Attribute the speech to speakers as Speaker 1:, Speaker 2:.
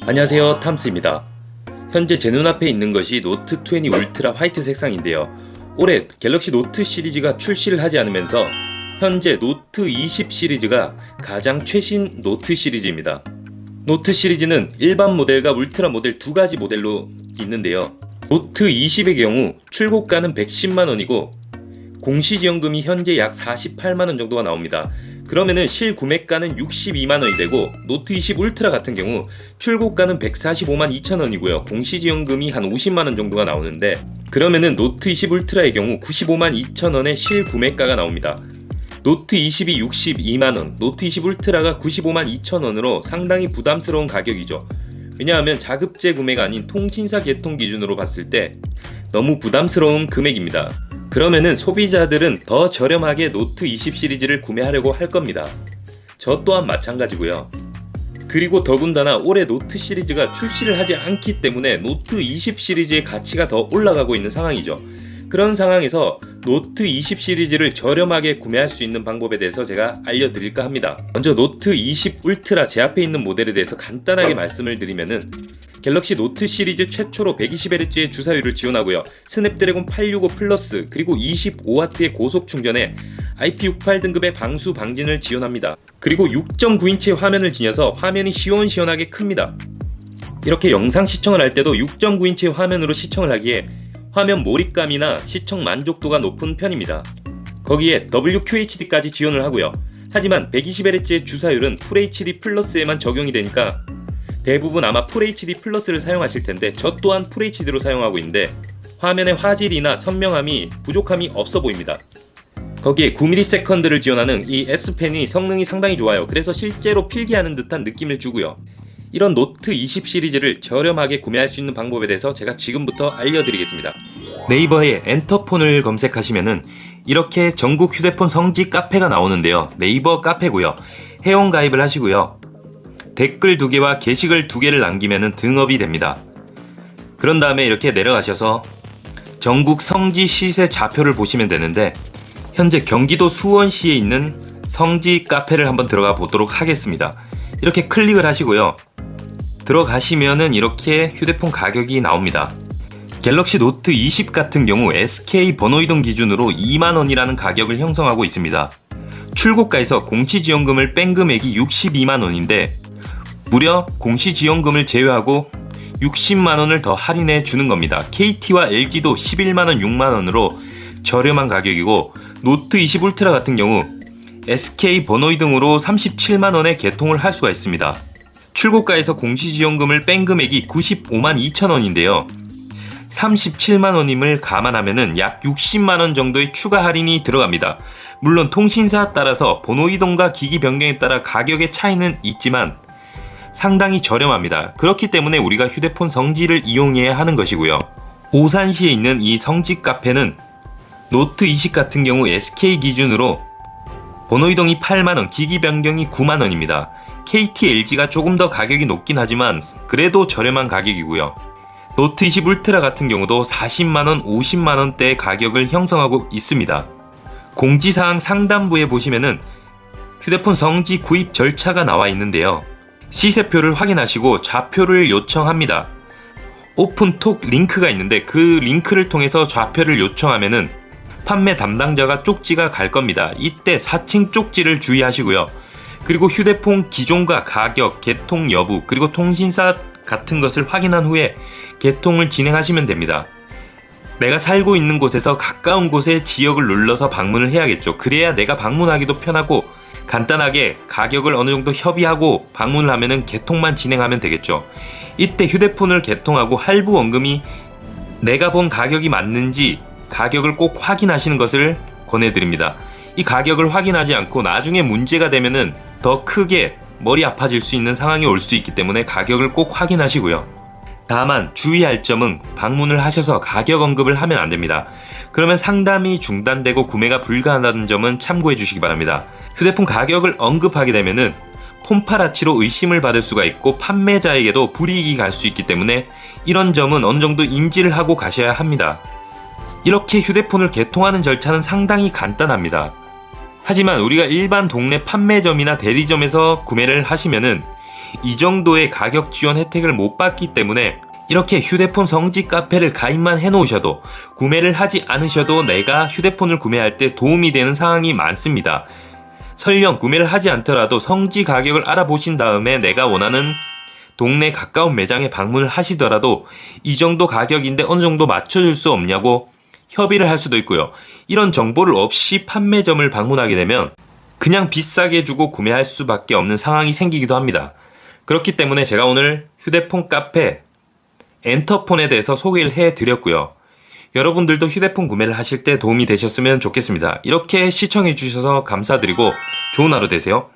Speaker 1: 안녕하세요, 탐스입니다. 현재 제 눈앞에 있는 것이 노트 20 울트라 화이트 색상인데요. 올해 갤럭시 노트 시리즈가 출시를 하지 않으면서 현재 노트 20 시리즈가 가장 최신 노트 시리즈입니다. 노트 시리즈는 일반 모델과 울트라 모델 두 가지 모델로 있는데요. 노트 20의 경우 출고가는 110만원이고 공시지원금이 현재 약 48만원 정도가 나옵니다. 그러면은 실구매가는 62만원이 되고 노트 20 울트라 같은 경우 출고가는 145만 2천원이고요. 공시지원금이 한 50만원 정도가 나오는데 그러면은 노트 20 울트라의 경우 95만 2천원의 실구매가가 나옵니다. 노트 20이 62만원, 노트 20 울트라가 95만 2천원으로 상당히 부담스러운 가격이죠. 왜냐하면 자급제 구매가 아닌 통신사 개통 기준으로 봤을 때 너무 부담스러운 금액입니다. 그러면은 소비자들은 더 저렴하게 노트 20 시리즈를 구매하려고 할 겁니다. 저 또한 마찬가지고요. 그리고 더군다나 올해 노트 시리즈가 출시를 하지 않기 때문에 노트 20 시리즈의 가치가 더 올라가고 있는 상황이죠. 그런 상황에서 노트 20 시리즈를 저렴하게 구매할 수 있는 방법에 대해서 제가 알려드릴까 합니다. 먼저 노트 20 울트라 제 앞에 있는 모델에 대해서 간단하게 말씀을 드리면은 갤럭시 노트 시리즈 최초로 120Hz의 주사율을 지원하고요. 스냅드래곤 865 플러스 그리고 25W의 고속 충전에 IP68 등급의 방수 방진을 지원합니다. 그리고 6.9인치의 화면을 지녀서 화면이 시원시원하게 큽니다. 이렇게 영상 시청을 할 때도 6.9인치의 화면으로 시청을 하기에 화면 몰입감이나 시청 만족도가 높은 편입니다. 거기에 WQHD까지 지원을 하고요. 하지만 120Hz의 주사율은 FHD 플러스에만 적용이 되니까 대부분 아마 FHD 플러스를 사용하실 텐데 저 또한 FHD로 사용하고 있는데 화면의 화질이나 선명함이 부족함이 없어 보입니다. 거기에 9ms를 지원하는 이 S펜이 성능이 상당히 좋아요. 그래서 실제로 필기하는 듯한 느낌을 주고요. 이런 노트 20 시리즈를 저렴하게 구매할 수 있는 방법에 대해서 제가 지금부터 알려드리겠습니다. 네이버에 엔터폰을 검색하시면은 이렇게 전국 휴대폰 성지 카페가 나오는데요. 네이버 카페고요. 회원 가입을 하시고요. 댓글 2개와 게시글 2개를 남기면 등업이 됩니다. 그런 다음에 이렇게 내려가셔서 전국 성지 시세 좌표를 보시면 되는데 현재 경기도 수원시에 있는 성지 카페를 한번 들어가 보도록 하겠습니다. 이렇게 클릭을 하시고요. 들어가시면은 이렇게 휴대폰 가격이 나옵니다. 갤럭시 노트 20 같은 경우 SK 번호이동 기준으로 2만원이라는 가격을 형성하고 있습니다. 출고가에서 공시지원금을 뺀 금액이 62만원인데 무려 공시지원금을 제외하고 60만원을 더 할인해 주는 겁니다. KT와 LG도 11만원, 6만원으로 저렴한 가격이고 노트 20 울트라 같은 경우 SK 번호이동으로 37만원에 개통을 할 수가 있습니다. 출고가에서 공시지원금을 뺀 금액이 95만 2천원인데요. 37만원임을 감안하면 약 60만원 정도의 추가 할인이 들어갑니다. 물론 통신사에 따라서 번호이동과 기기 변경에 따라 가격의 차이는 있지만 상당히 저렴합니다. 그렇기 때문에 우리가 휴대폰 성지를 이용해야 하는 것이고요. 오산시에 있는 이 성지 카페는 노트 20 같은 경우 SK 기준으로 번호이동이 8만원, 기기 변경이 9만원입니다. KT, LG가 조금 더 가격이 높긴 하지만 그래도 저렴한 가격이고요. 노트 20 울트라 같은 경우도 40만원, 50만원대의 가격을 형성하고 있습니다. 공지사항 상단부에 보시면은 휴대폰 성지 구입 절차가 나와 있는데요. 시세표를 확인하시고 좌표를 요청합니다. 오픈톡 링크가 있는데 그 링크를 통해서 좌표를 요청하면은 판매 담당자가 쪽지가 갈 겁니다. 이때 사칭 쪽지를 주의하시고요. 그리고 휴대폰 기종과 가격, 개통 여부, 그리고 통신사 같은 것을 확인한 후에 개통을 진행하시면 됩니다. 내가 살고 있는 곳에서 가까운 곳에 지역을 눌러서 방문을 해야겠죠. 그래야 내가 방문하기도 편하고 간단하게 가격을 어느 정도 협의하고 방문을 하면은 개통만 진행하면 되겠죠. 이때 휴대폰을 개통하고 할부 원금이 내가 본 가격이 맞는지 가격을 꼭 확인하시는 것을 권해드립니다. 이 가격을 확인하지 않고 나중에 문제가 되면은 더 크게 머리 아파질 수 있는 상황이 올 수 있기 때문에 가격을 꼭 확인하시고요. 다만 주의할 점은 방문을 하셔서 가격 언급을 하면 안 됩니다. 그러면 상담이 중단되고 구매가 불가하다는 점은 참고해 주시기 바랍니다. 휴대폰 가격을 언급하게 되면은 폰파라치로 의심을 받을 수가 있고 판매자에게도 불이익이 갈 수 있기 때문에 이런 점은 어느 정도 인지를 하고 가셔야 합니다. 이렇게 휴대폰을 개통하는 절차는 상당히 간단합니다. 하지만 우리가 일반 동네 판매점이나 대리점에서 구매를 하시면은 이 정도의 가격 지원 혜택을 못 받기 때문에 이렇게 휴대폰 성지 카페를 가입만 해놓으셔도 구매를 하지 않으셔도 내가 휴대폰을 구매할 때 도움이 되는 상황이 많습니다. 설령 구매를 하지 않더라도 성지 가격을 알아보신 다음에 내가 원하는 동네 가까운 매장에 방문을 하시더라도 이 정도 가격인데 어느 정도 맞춰줄 수 없냐고 협의를 할 수도 있고요. 이런 정보를 없이 판매점을 방문하게 되면 그냥 비싸게 주고 구매할 수밖에 없는 상황이 생기기도 합니다. 그렇기 때문에 제가 오늘 휴대폰 카페 엔터폰에 대해서 소개를 해드렸고요. 여러분들도 휴대폰 구매를 하실 때 도움이 되셨으면 좋겠습니다. 이렇게 시청해 주셔서 감사드리고 좋은 하루 되세요.